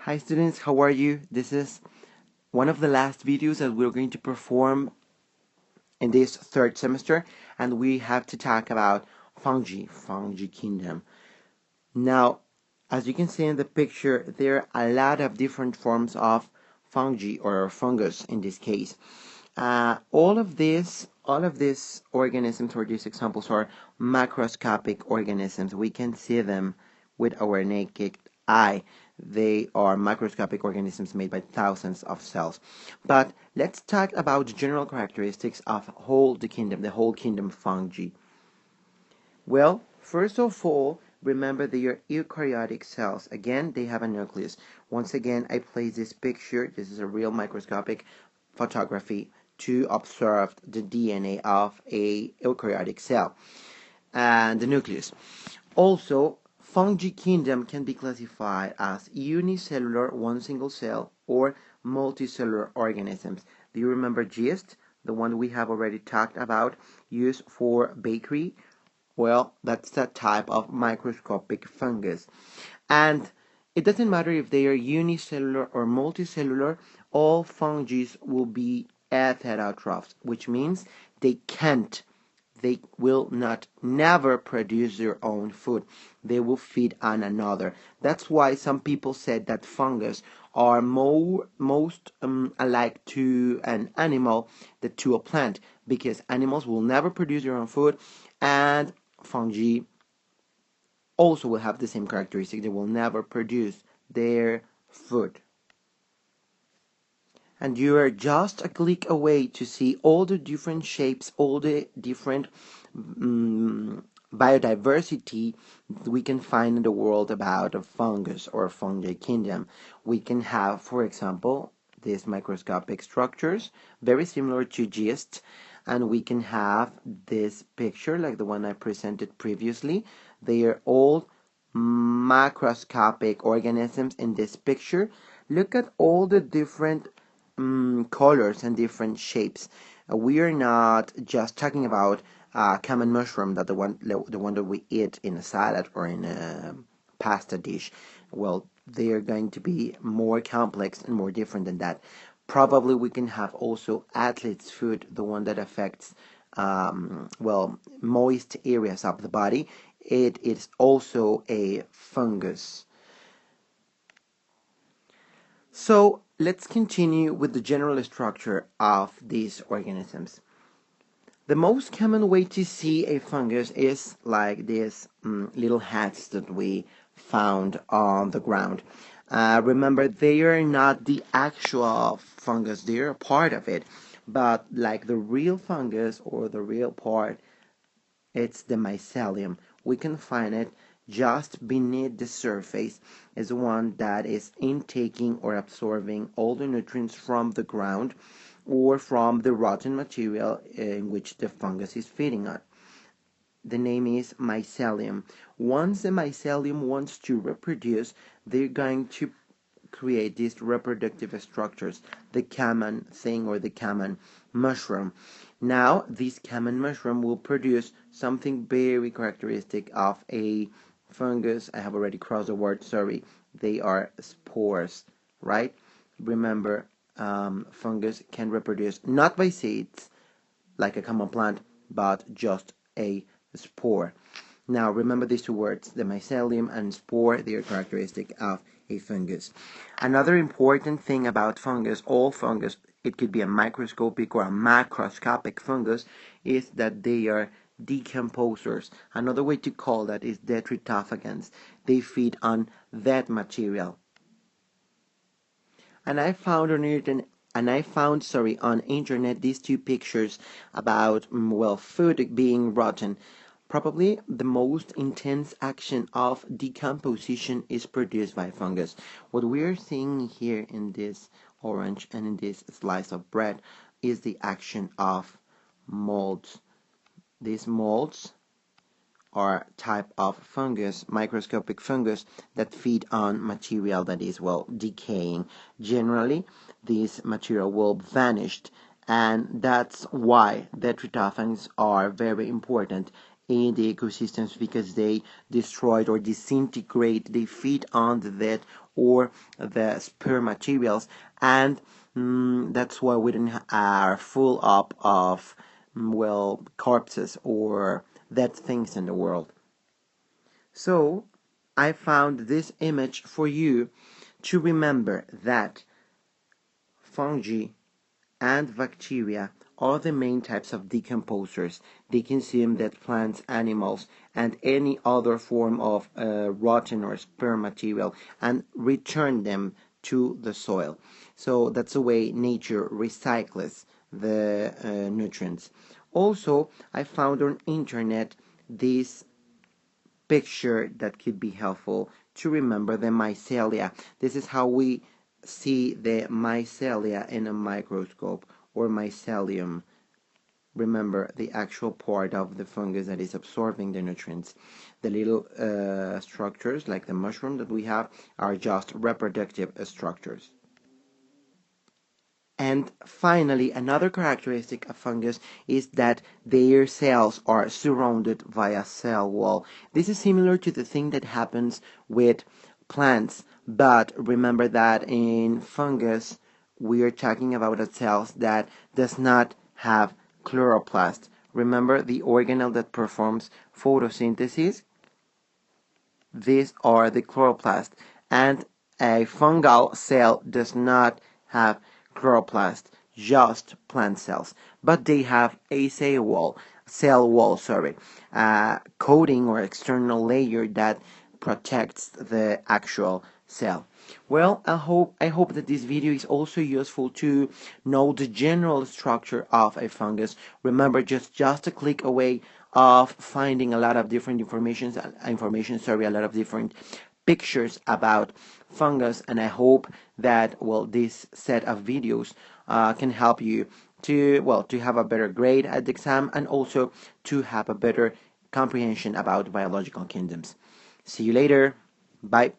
Hi students, how are you? This is one of the last videos that we're going to perform in this third semester, and we have to talk about fungi kingdom. Now, as you can see in the picture, there are a lot of different forms of fungi or fungus in this case. All of these organisms or these examples are macroscopic organisms. We can see them with our naked eye. They are macroscopic organisms made by thousands of cells. But let's talk about the general characteristics of the whole kingdom fungi. Well, first of all, remember they are eukaryotic cells. Again, they have a nucleus. Once again, I place this picture. This is a real microscopic photography to observe the DNA of a eukaryotic cell and the nucleus. Also, fungi kingdom can be classified as unicellular, one single cell, or multicellular organisms. Do you remember yeast, the one we have already talked about, used for bakery? Well, that's that type of microscopic fungus. And it doesn't matter if they are unicellular or multicellular, all fungi will be heterotrophs, which means they will not never produce their own food. They will feed on another. That's why some people said that fungus are most alike to an animal than to a plant, because animals will never produce their own food, and fungi also will have the same characteristic. They will never produce their food. And you are just a click away to see all the different shapes, all the different biodiversity we can find in the world about a fungus or a fungi kingdom. We can have, for example, these microscopic structures, very similar to yeast, and we can have this picture like the one I presented previously. They are all macroscopic organisms in this picture. Look at all the different colors and different shapes. We are not just talking about common mushroom, that the one that we eat in a salad or in a pasta dish. Well, they are going to be more complex and more different than that. Probably we can have also athlete's foot, the one that affects moist areas of the body. It is also a fungus. So let's continue with the general structure of these organisms. The most common way to see a fungus is like these little hats that we found on the ground. Remember, they are not the actual fungus, they are a part of it. But like the real fungus or the real part, it's the mycelium. We can find it just beneath the surface, is one that is intaking or absorbing all the nutrients from the ground or from the rotten material in which the fungus is feeding on. The name is mycelium. Once the mycelium wants to reproduce, they're going to create these reproductive structures, the common thing or the common mushroom. Now, this common mushroom will produce something very characteristic of a fungus. I have already crossed the word, sorry. They are spores, right? Remember, fungus can reproduce not by seeds, like a common plant, but just a spore. Now, remember these two words, the mycelium and spore, they are characteristic of a fungus. Another important thing about fungus, all fungus, it could be a microscopic or a macroscopic fungus, is that they are decomposers. Another way to call that is detritivores. They feed on that material. And I found on internet these two pictures about food being rotten. Probably the most intense action of decomposition is produced by fungus. What we are seeing here in this orange and in this slice of bread is the action of molds. These molds are type of fungus, microscopic fungus, that feed on material that is decaying. Generally, this material will vanish, and that's why detritivores are very important in the ecosystems because they destroyed or disintegrate, they feed on the dead or the spare materials, and that's why we don't are full up of well, corpses or dead things in the world. So I found this image for you to remember that fungi and bacteria are the main types of decomposers. They consume dead plants, animals, and any other form of rotten or spare material and return them to the soil. So that's the way nature recycles the nutrients. Also, I found on internet this picture that could be helpful to remember the mycelia. This is how we see the mycelia in a microscope, or mycelium. Remember the actual part of the fungus that is absorbing the nutrients. The little structures like the mushroom that we have are just reproductive structures. And finally, another characteristic of fungus is that their cells are surrounded by a cell wall. This is similar to the thing that happens with plants, but remember that in fungus, we are talking about a cells that does not have chloroplast. Remember the organelle that performs photosynthesis? These are the chloroplast, and a fungal cell does not have chloroplast, just plant cells, but they have a cell wall, sorry, coating or external layer that protects the actual cell. Well, I hope that this video is also useful to know the general structure of a fungus. Remember, just a click away of finding a lot of different a lot of different pictures about fungus, and I hope that well this set of videos can help you to have a better grade at the exam and also to have a better comprehension about biological kingdoms. See you later. Bye.